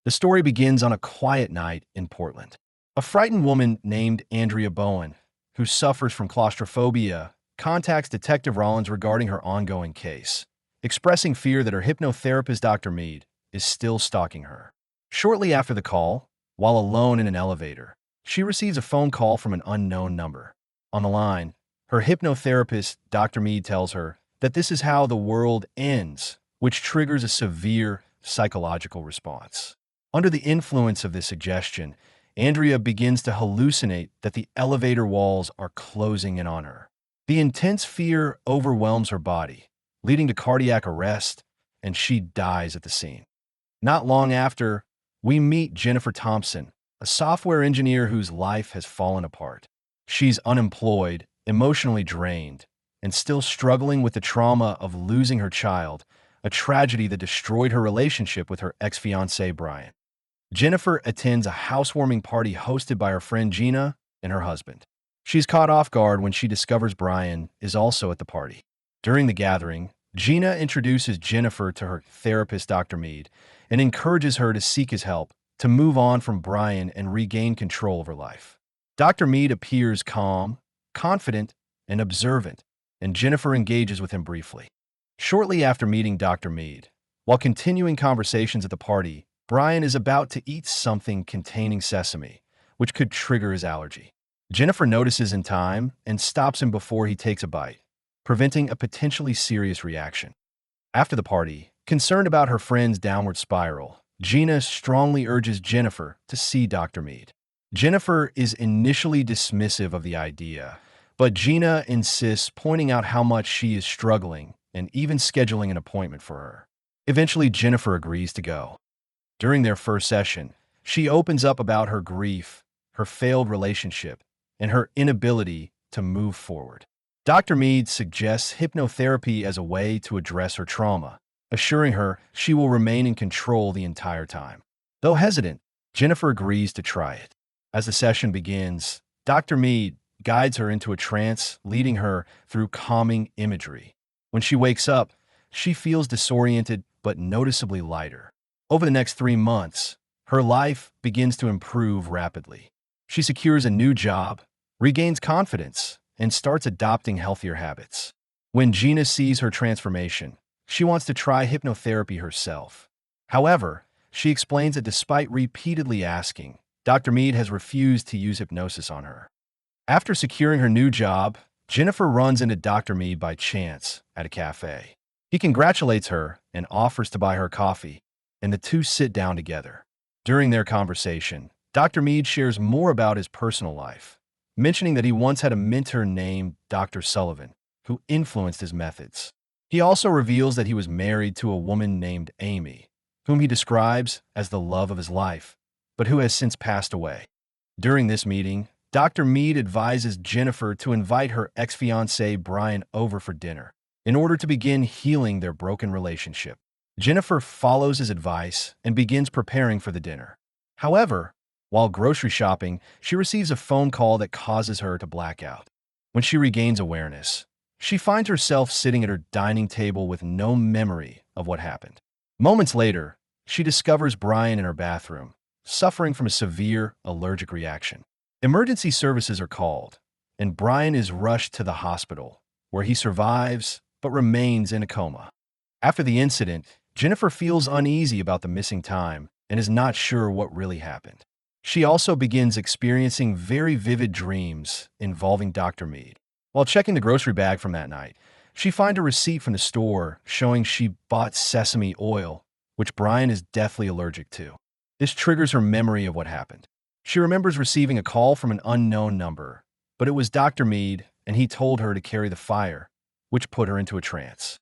The story begins on a quiet night in Portland. A frightened woman named Andrea Bowen, who suffers from claustrophobia, contacts Detective Rollins regarding her ongoing case, expressing fear that her hypnotherapist, Dr. Mead, is still stalking her. Shortly after the call, while alone in an elevator, she receives a phone call from an unknown number. On the line, her hypnotherapist, Dr. Mead, tells her that this is how the world ends, which triggers a severe psychological response. Under the influence of this suggestion, Andrea begins to hallucinate that the elevator walls are closing in on her. The intense fear overwhelms her body, leading to cardiac arrest, and she dies at the scene. Not long after, we meet Jennifer Thompson, a software engineer whose life has fallen apart. She's unemployed, emotionally drained, and still struggling with the trauma of losing her child, a tragedy that destroyed her relationship with her ex-fiancé, Brian. Jennifer attends a housewarming party hosted by her friend Gina and her husband. She's caught off guard when she discovers Brian is also at the party. During the gathering, Gina introduces Jennifer to her therapist, Dr. Mead, and encourages her to seek his help to move on from Brian and regain control of her life. Dr. Mead appears calm, confident, and observant, and Jennifer engages with him briefly. Shortly after meeting Dr. Mead, while continuing conversations at the party, Brian is about to eat something containing sesame, which could trigger his allergy. Jennifer notices in time and stops him before he takes a bite, preventing a potentially serious reaction. After the party, concerned about her friend's downward spiral, Gina strongly urges Jennifer to see Dr. Mead. Jennifer is initially dismissive of the idea, but Gina insists, pointing out how much she is struggling and even scheduling an appointment for her. Eventually, Jennifer agrees to go. During their first session, she opens up about her grief, her failed relationship, and her inability to move forward. Dr. Mead suggests hypnotherapy as a way to address her trauma, assuring her she will remain in control the entire time. Though hesitant, Jennifer agrees to try it. As the session begins, Dr. Mead guides her into a trance, leading her through calming imagery. When she wakes up, she feels disoriented but noticeably lighter. Over the next 3 months, her life begins to improve rapidly. She secures a new job, regains confidence, and starts adopting healthier habits. When Gina sees her transformation, she wants to try hypnotherapy herself. However, she explains that despite repeatedly asking, Dr. Mead has refused to use hypnosis on her. After securing her new job, Jennifer runs into Dr. Mead by chance at a cafe. He congratulates her and offers to buy her coffee, and the two sit down together. During their conversation, Dr. Mead shares more about his personal life, mentioning that he once had a mentor named Dr. Sullivan, who influenced his methods. He also reveals that he was married to a woman named Amy, whom he describes as the love of his life, but who has since passed away. During this meeting, Dr. Mead advises Jennifer to invite her ex-fiancé Brian over for dinner in order to begin healing their broken relationship. Jennifer follows his advice and begins preparing for the dinner. However, while grocery shopping, she receives a phone call that causes her to black out. When she regains awareness, she finds herself sitting at her dining table with no memory of what happened. Moments later, she discovers Brian in her bathroom, suffering from a severe allergic reaction. Emergency services are called, and Brian is rushed to the hospital, where he survives but remains in a coma. After the incident, Jennifer feels uneasy about the missing time and is not sure what really happened. She also begins experiencing very vivid dreams involving Dr. Mead. While checking the grocery bag from that night, she finds a receipt from the store showing she bought sesame oil, which Brian is deathly allergic to. This triggers her memory of what happened. She remembers receiving a call from an unknown number, but it was Dr. Mead, and he told her to carry the fire, which put her into a trance.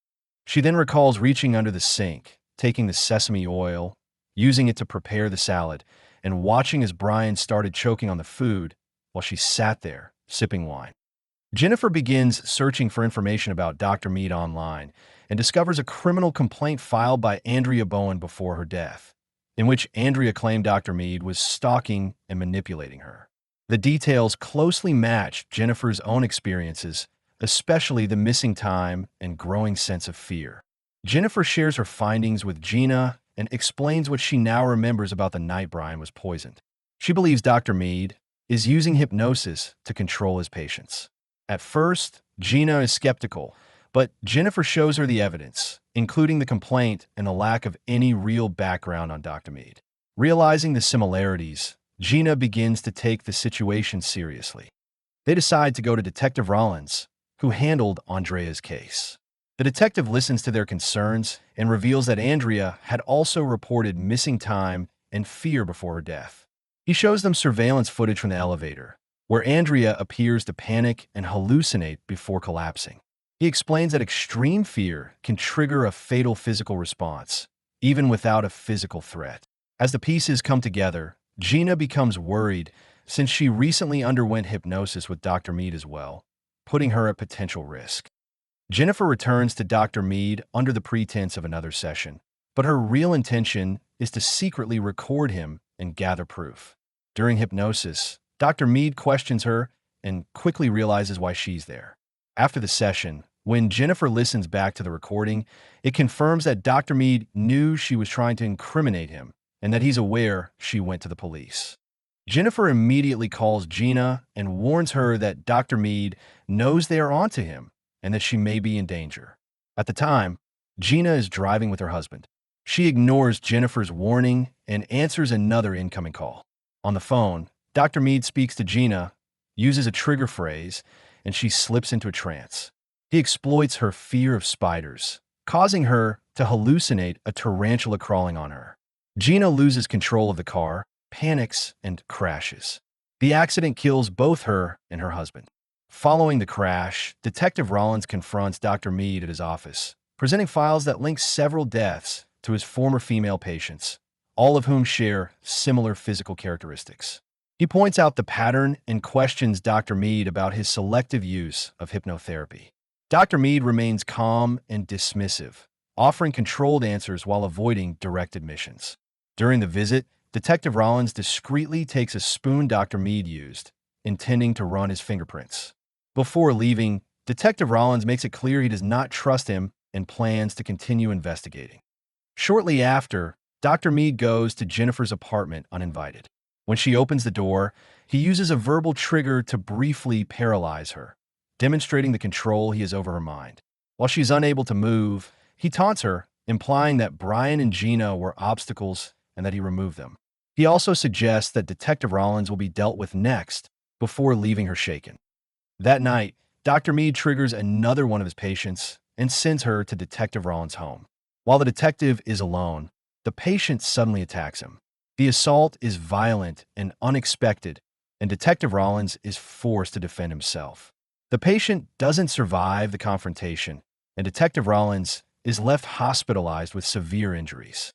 She then recalls reaching under the sink, taking the sesame oil, using it to prepare the salad, and watching as Brian started choking on the food while she sat there, sipping wine. Jennifer begins searching for information about Dr. Mead online and discovers a criminal complaint filed by Andrea Bowen before her death, in which Andrea claimed Dr. Mead was stalking and manipulating her. The details closely matched Jennifer's own experiences, especially the missing time and growing sense of fear. Jennifer shares her findings with Gina and explains what she now remembers about the night Brian was poisoned. She believes Dr. Mead is using hypnosis to control his patients. At first, Gina is skeptical, but Jennifer shows her the evidence, including the complaint and the lack of any real background on Dr. Mead. Realizing the similarities, Gina begins to take the situation seriously. They decide to go to Detective Rollins, who handled Andrea's case. The detective listens to their concerns and reveals that Andrea had also reported missing time and fear before her death. He shows them surveillance footage from the elevator, where Andrea appears to panic and hallucinate before collapsing. He explains that extreme fear can trigger a fatal physical response, even without a physical threat. As the pieces come together, Gina becomes worried since she recently underwent hypnosis with Dr. Mead as well, putting her at potential risk. Jennifer returns to Dr. Mead under the pretense of another session, but her real intention is to secretly record him and gather proof. During hypnosis, Dr. Mead questions her and quickly realizes why she's there. After the session, when Jennifer listens back to the recording, it confirms that Dr. Mead knew she was trying to incriminate him and that he's aware she went to the police. Jennifer immediately calls Gina and warns her that Dr. Mead knows they are onto him and that she may be in danger. At the time, Gina is driving with her husband. She ignores Jennifer's warning and answers another incoming call. On the phone, Dr. Mead speaks to Gina, uses a trigger phrase, and she slips into a trance. He exploits her fear of spiders, causing her to hallucinate a tarantula crawling on her. Gina loses control of the car, panics, and crashes. The accident kills both her and her husband. Following the crash, Detective Rollins confronts Dr. Mead at his office, presenting files that link several deaths to his former female patients, all of whom share similar physical characteristics. He points out the pattern and questions Dr. Mead about his selective use of hypnotherapy. Dr. Mead remains calm and dismissive, offering controlled answers while avoiding direct admissions. During the visit, Detective Rollins discreetly takes a spoon Dr. Mead used, intending to run his fingerprints. Before leaving, Detective Rollins makes it clear he does not trust him and plans to continue investigating. Shortly after, Dr. Mead goes to Jennifer's apartment uninvited. When she opens the door, he uses a verbal trigger to briefly paralyze her, demonstrating the control he has over her mind. While she's unable to move, he taunts her, implying that Brian and Gina were obstacles and that he removed them. He also suggests that Detective Rollins will be dealt with next before leaving her shaken. That night, Dr. Mead triggers another one of his patients and sends her to Detective Rollins' home. While the detective is alone, the patient suddenly attacks him. The assault is violent and unexpected, and Detective Rollins is forced to defend himself. The patient doesn't survive the confrontation, and Detective Rollins is left hospitalized with severe injuries.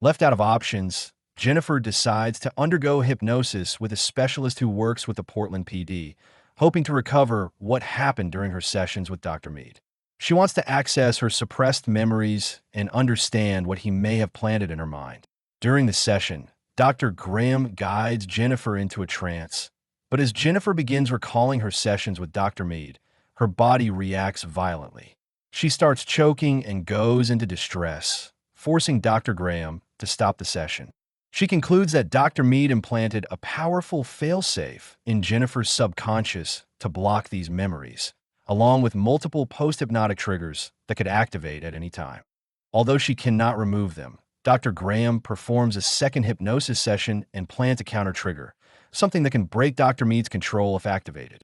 Left out of options, Jennifer decides to undergo hypnosis with a specialist who works with the Portland PD, hoping to recover what happened during her sessions with Dr. Mead. She wants to access her suppressed memories and understand what he may have planted in her mind. During the session, Dr. Graham guides Jennifer into a trance, but as Jennifer begins recalling her sessions with Dr. Mead, her body reacts violently. She starts choking and goes into distress, forcing Dr. Graham to stop the session. She concludes that Dr. Mead implanted a powerful failsafe in Jennifer's subconscious to block these memories, along with multiple post-hypnotic triggers that could activate at any time. Although she cannot remove them, Dr. Graham performs a second hypnosis session and plants a counter-trigger, something that can break Dr. Mead's control if activated.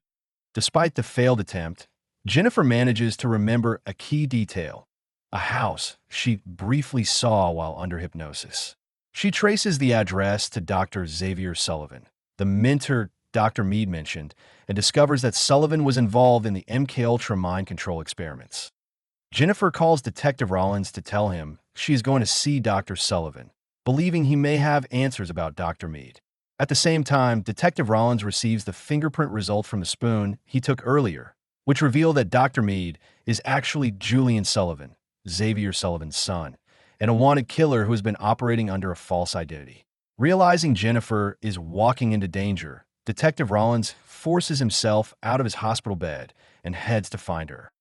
Despite the failed attempt, Jennifer manages to remember a key detail: a house she briefly saw while under hypnosis. She traces the address to Dr. Xavier Sullivan, the mentor Dr. Mead mentioned, and discovers that Sullivan was involved in the MKUltra mind control experiments. Jennifer calls Detective Rollins to tell him she is going to see Dr. Sullivan, believing he may have answers about Dr. Mead. At the same time, Detective Rollins receives the fingerprint result from the spoon he took earlier, which reveal that Dr. Mead is actually Julian Sullivan, Xavier Sullivan's son, and a wanted killer who has been operating under a false identity. Realizing Jennifer is walking into danger, Detective Rollins forces himself out of his hospital bed and heads to find her.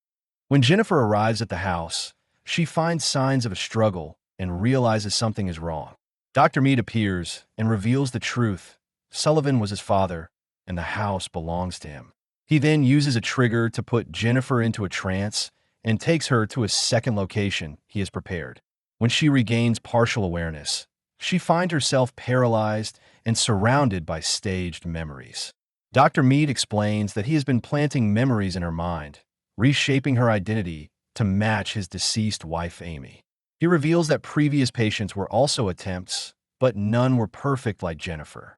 When Jennifer arrives at the house, she finds signs of a struggle and realizes something is wrong. Dr. Mead appears and reveals the truth. Sullivan was his father, and the house belongs to him. He then uses a trigger to put Jennifer into a trance and takes her to a second location he has prepared. When she regains partial awareness, she finds herself paralyzed and surrounded by staged memories. Dr. Mead explains that he has been planting memories in her mind, reshaping her identity to match his deceased wife, Amy. He reveals that previous patients were also attempts, but none were perfect like Jennifer.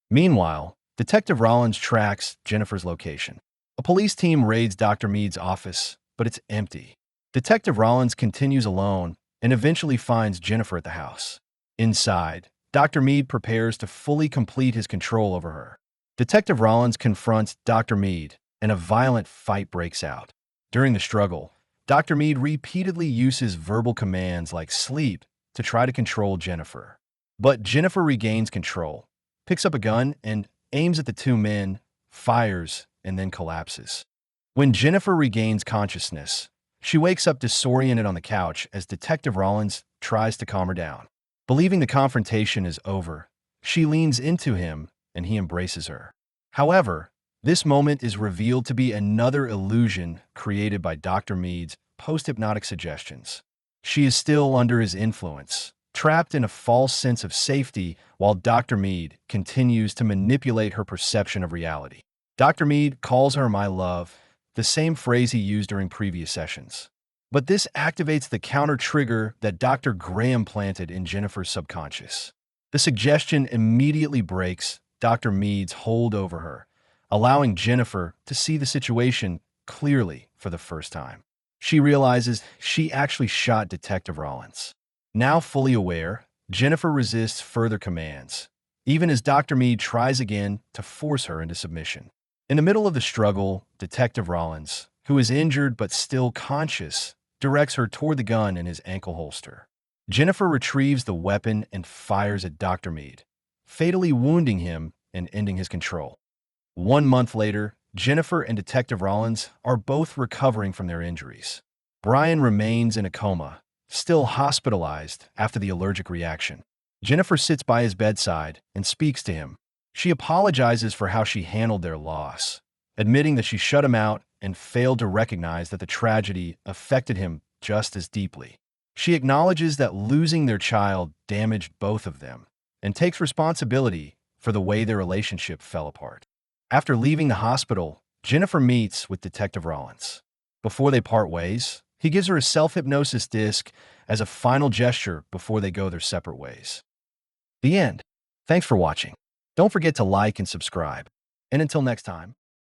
Meanwhile, Detective Rollins tracks Jennifer's location. A police team raids Dr. Mead's office, but it's empty. Detective Rollins continues alone and eventually finds Jennifer at the house. Inside, Dr. Mead prepares to fully complete his control over her. Detective Rollins confronts Dr. Mead, and a violent fight breaks out. During the struggle, Dr. Mead repeatedly uses verbal commands like sleep to try to control Jennifer. But Jennifer regains control, picks up a gun, and aims at the two men, fires, and then collapses. When Jennifer regains consciousness, she wakes up disoriented on the couch as Detective Rollins tries to calm her down. Believing the confrontation is over, she leans into him and he embraces her. However, this moment is revealed to be another illusion created by Dr. Mead's post-hypnotic suggestions. She is still under his influence, trapped in a false sense of safety while Dr. Mead continues to manipulate her perception of reality. Dr. Mead calls her my love, the same phrase he used during previous sessions. But this activates the counter-trigger that Dr. Graham planted in Jennifer's subconscious. The suggestion immediately breaks Dr. Mead's hold over her, allowing Jennifer to see the situation clearly for the first time. She realizes she actually shot Detective Rollins. Now fully aware, Jennifer resists further commands, even as Dr. Mead tries again to force her into submission. In the middle of the struggle, Detective Rollins, who is injured but still conscious, directs her toward the gun in his ankle holster. Jennifer retrieves the weapon and fires at Dr. Mead, fatally wounding him and ending his control. 1 month later, Jennifer and Detective Rollins are both recovering from their injuries. Brian remains in a coma, still hospitalized after the allergic reaction. Jennifer sits by his bedside and speaks to him. She apologizes for how she handled their loss, admitting that she shut him out and failed to recognize that the tragedy affected him just as deeply. She acknowledges that losing their child damaged both of them and takes responsibility for the way their relationship fell apart. After leaving the hospital, Jennifer meets with Detective Rollins. Before they part ways, he gives her a self-hypnosis disc as a final gesture before they go their separate ways. The end. Thanks for watching. Don't forget to like and subscribe. And until next time.